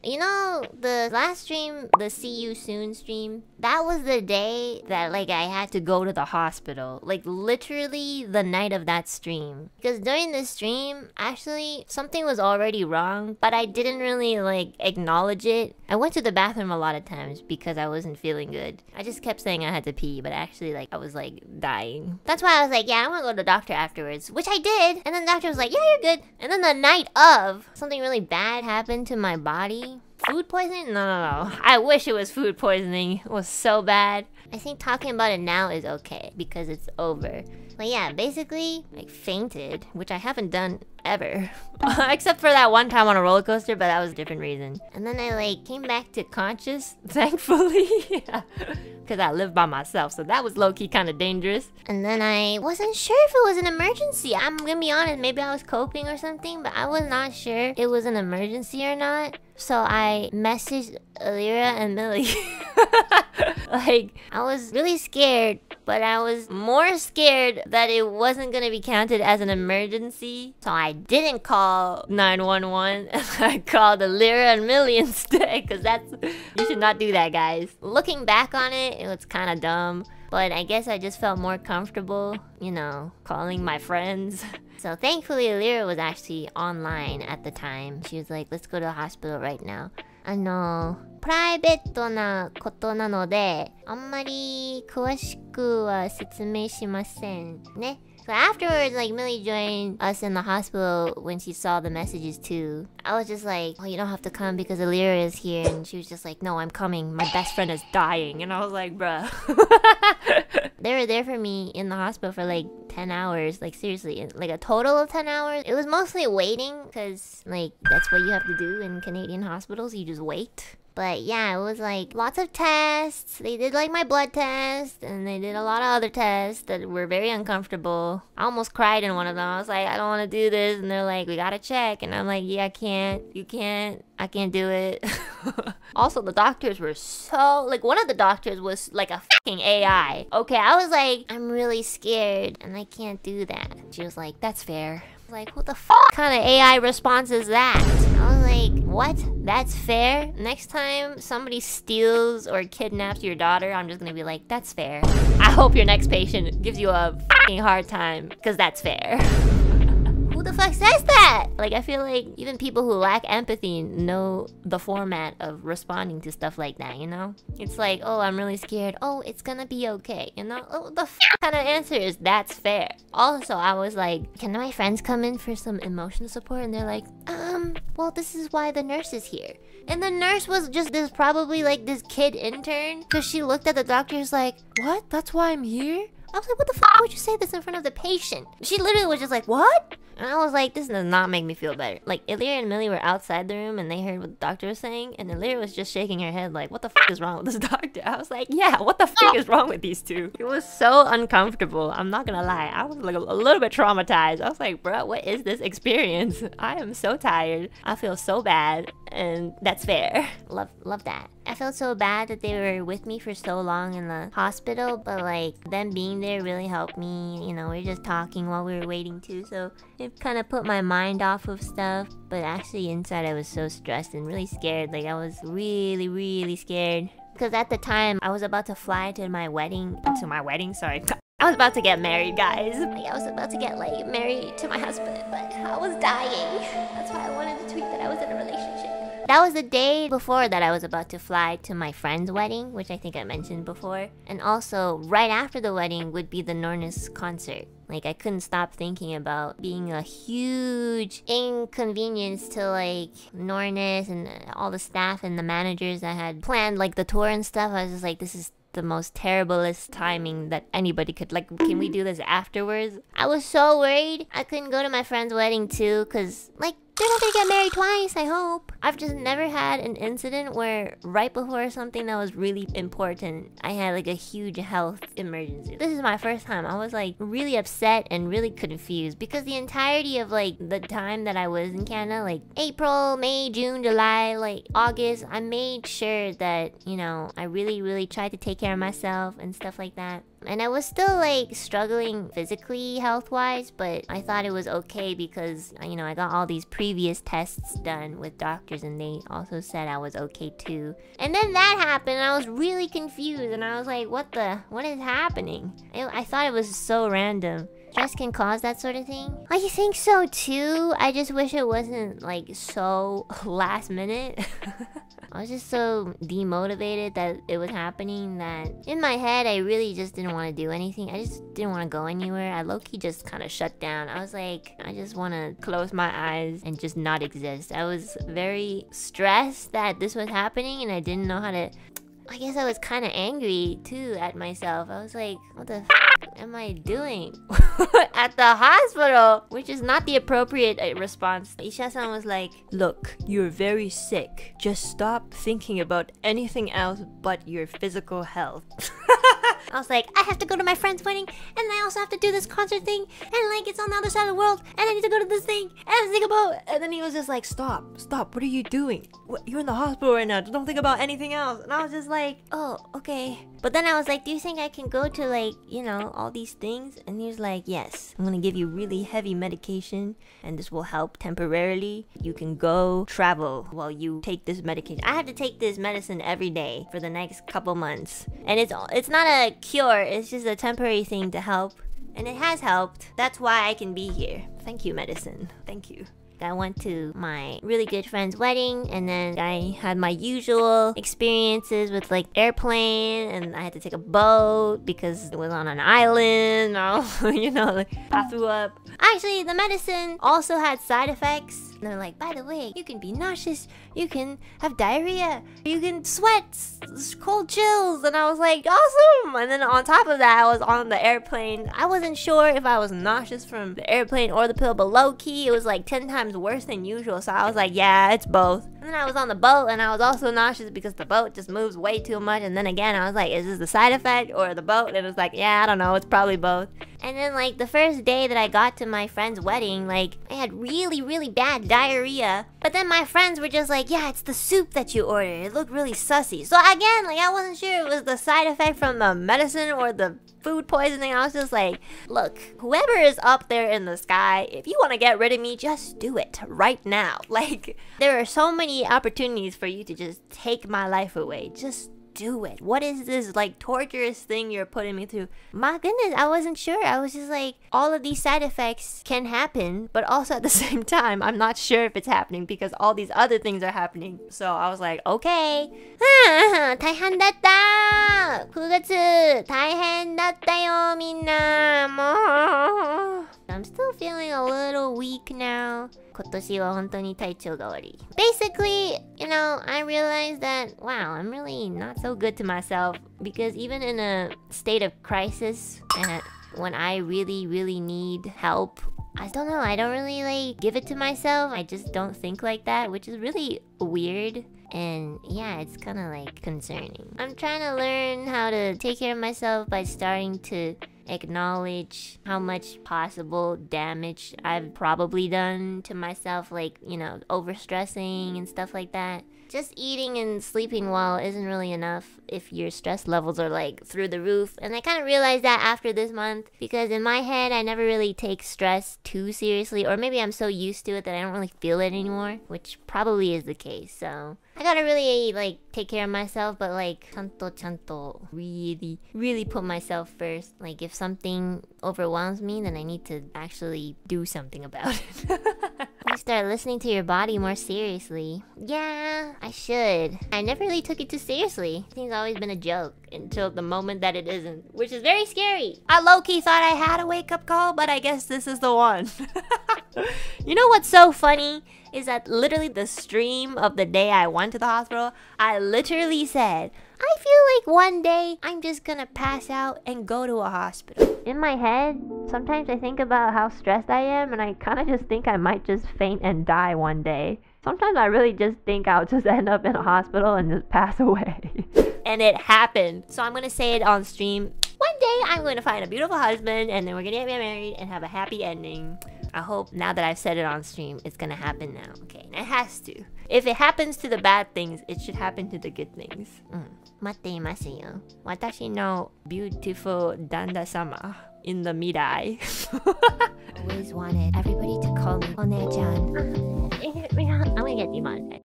You know, the last stream, the see you soon stream, that was the day that like I had to go to the hospital. Like literally the night of that stream. Because during the stream, actually something was already wrong, but I didn't really like acknowledge it. I went to the bathroom a lot of times because I wasn't feeling good. I just kept saying I had to pee, but actually like I was like dying. That's why I was like, yeah, I want to go to the doctor afterwards, which I did. And then the doctor was like, yeah, you're good. And then the night of, something really bad happened to my body. Food poisoning? No. I wish it was food poisoning. It was so bad. I think talking about it now is okay because it's over. But yeah, basically, I fainted, which I haven't done ever. Except for that one time on a roller coaster, but that was a different reason. And then I like came back to conscious, thankfully. Because I live by myself, so that was low-key kind of dangerous. And then I wasn't sure if it was an emergency. I'm gonna be honest, maybe I was coping or something, but I was not sure it was an emergency or not. So I messaged Elira and Millie. Like, I was really scared, but I was more scared that it wasn't gonna be counted as an emergency. So I didn't call 911 and I called Elira and Millie instead, because you should not do that, guys. Looking back on it, it was kind of dumb. But I guess I just felt more comfortable, you know, calling my friends. So thankfully, Elira was actually online at the time. She was like, let's go to the hospital right now. プライベートなことなので、あんまり詳しくは説明しませんね。So afterwards, like, Millie joined us in the hospital when she saw the messages too. I was just like, oh, you don't have to come because Elira is here. And she was just like, no, I'm coming. My best friend is dying. And I was like, bruh. They were there for me in the hospital for like 10 hours. Like, seriously, like a total of 10 hours. It was mostly waiting because, like, that's what you have to do in Canadian hospitals. You just wait. But yeah, it was like lots of tests. They did like my blood test and they did a lot of other tests that were very uncomfortable. I almost cried in one of them. I was like, I don't want to do this. And they're like, we gotta check. And I'm like, yeah, I can't. You can't. I can't do it. Also, the doctors were so... Like, one of the doctors was like a fucking AI. Okay, I was like, I'm really scared and I can't do that. She was like, that's fair. Like, what the kind of AI response is that? I was like, what? That's fair? Next time somebody steals or kidnaps your daughter, I'm just gonna be like, that's fair. I hope your next patient gives you a fucking hard time, because that's fair. Who the fuck says that? Like, I feel like even people who lack empathy know the format of responding to stuff like that, you know? It's like, oh, I'm really scared. Oh, it's gonna be okay, you know? Oh, the kind of answer is, that's fair. Also, I was like, can my friends come in for some emotional support? And they're like, well, this is why the nurse is here. And the nurse was just probably like this kid intern. Because she looked at the doctors like, what? That's why I'm here? I was like, what the fuck would you say this in front of the patient? She literally was just like, what? And I was like, this does not make me feel better. Like, Elira and Millie were outside the room and they heard what the doctor was saying. And Elira was just shaking her head like, what the fuck is wrong with this doctor? I was like, yeah, what the fuck is wrong with these two? It was so uncomfortable. I'm not gonna lie. I was like a little bit traumatized. I was like, bro, what is this experience? I am so tired. I feel so bad. And that's fair. Love that. I felt so bad that they were with me for so long in the hospital, but like them being there really helped me. You know, we were just talking while we were waiting too, so it kind of put my mind off of stuff. But actually inside I was so stressed and really scared. Like, I was really scared. Because at the time I was about to fly to my wedding. Sorry. I was about to get married, guys. Like, I was about to get like married to my husband, but I was dying. That's why I wanted to tweet that I was in a relationship. That was the day before that I was about to fly to my friend's wedding, which I think I mentioned before. And also, right after the wedding would be the Nornis concert. Like, I couldn't stop thinking about being a huge inconvenience to, like, Nornis and all the staff and the managers that had planned, like, the tour and stuff. I was just like, this is the most terriblest timing that anybody could, like, can we do this afterwards? I was so worried I couldn't go to my friend's wedding too, because, like, they're not gonna get married twice, I hope. I've just never had an incident where right before something that was really important, I had like a huge health emergency. This is my first time. I was like really upset and really confused because the entirety of like the time that I was in Canada, like April, May, June, July, like August, I made sure that, you know, I really tried to take care of myself and stuff like that. And I was still like struggling physically health-wise, but I thought it was okay because, you know, I got all these previous tests done with doctors and they also said I was okay too. And then that happened and I was really confused and I was like, what is happening? I thought it was so random. Stress can cause that sort of thing? I think so too. I just wish it wasn't like so last minute. I was just so demotivated that it was happening that in my head I really just didn't want to do anything. I just didn't want to go anywhere. I low-key just kind of shut down. I was like, I just want to close my eyes and just not exist. I was very stressed that this was happening and I didn't know how to... I guess I was kind of angry too at myself. I was like, what the f am I doing at the hospital? Which is not the appropriate response. Isha-san was like, look, you're very sick. Just stop thinking about anything else but your physical health. I was like, I have to go to my friend's wedding, and I also have to do this concert thing, and like it's on the other side of the world, and I need to go to this thing, and I have to think about. And then he was just like, stop, what are you doing? You're in the hospital right now, don't think about anything else. And I was just like, oh, okay. But then I was like, do you think I can go to like, you know, all these things? And he was like, yes, I'm gonna give you really heavy medication, and this will help temporarily. You can go travel while you take this medication. I have to take this medicine every day for the next couple months, and it's not a cure, it's just a temporary thing to help, and it has helped. That's why I can be here. Thank you, medicine. Thank you. I went to my really good friend's wedding, and then I had my usual experiences with like airplane, and I had to take a boat because it was on an island. You know, like I threw up. Actually, the medicine also had side effects. And they're like, by the way, you can be nauseous, you can have diarrhea, you can sweat, cold chills. And I was like, awesome. And then on top of that, I was on the airplane. I wasn't sure if I was nauseous from the airplane or the pill, but low-key, it was like 10 times worse than usual. So I was like, yeah, it's both. And then I was on the boat, and I was also nauseous because the boat just moves way too much. And then again, I was like, is this the side effect or the boat? And it was like, yeah, I don't know, it's probably both. And then like the first day that I got to my friend's wedding, like I had really, really bad diarrhea. But then my friends were just like, yeah, it's the soup that you ordered. It looked really sussy. So again, like I wasn't sure it was the side effect from the medicine or the food poisoning. I was just like, look, whoever is up there in the sky, if you want to get rid of me, just do it right now. Like, there are so many opportunities for you to just take my life away. Just do it. What is this like torturous thing you're putting me through? My goodness, I wasn't sure. I was just like, all of these side effects can happen, but also at the same time, I'm not sure if it's happening because all these other things are happening. So I was like, okay. 大変だった。9月大変だったよみんな。もう。I'm still feeling a little weak now. 今年は本当に体調が悪い。Basically, you know, I realized that, wow, I'm really not so good to myself because even in a state of crisis and when I really, really need help, I don't know, I don't really like give it to myself. I just don't think like that, which is really weird. And yeah, it's kind of like concerning. I'm trying to learn how to take care of myself by starting to acknowledge how much possible damage I've probably done to myself, like, you know, overstressing and stuff like that. Just eating and sleeping well isn't really enough if your stress levels are like through the roof. And I kind of realized that after this month because in my head I never really take stress too seriously, or maybe I'm so used to it that I don't really feel it anymore, which probably is the case. So I gotta really like take care of myself, but like chanto really put myself first. Like if something overwhelms me, then I need to actually do something about it. You start listening to your body more seriously. Yeah, I should. I never really took it too seriously. I think it's always been a joke until the moment that it isn't, which is very scary. I low-key thought I had a wake-up call, but I guess this is the one. You know what's so funny? Is that literally the stream of the day I went to the hospital, I literally said, I feel like one day I'm just gonna pass out and go to a hospital. In my head, sometimes I think about how stressed I am and I kind of just think I might just faint and die one day. Sometimes I really just think I'll just end up in a hospital and just pass away. And it happened. So I'm gonna say it on stream. One day I'm going to find a beautiful husband and then we're gonna get married and have a happy ending. I hope now that I've said it on stream, it's gonna happen now. Okay, it has to. If it happens to the bad things, it should happen to the good things. 待っていますよ。私の beautiful 旦那様 in the mid-eye. Always wanted everybody to call me お姉ちゃん。I'm gonna get demonetized.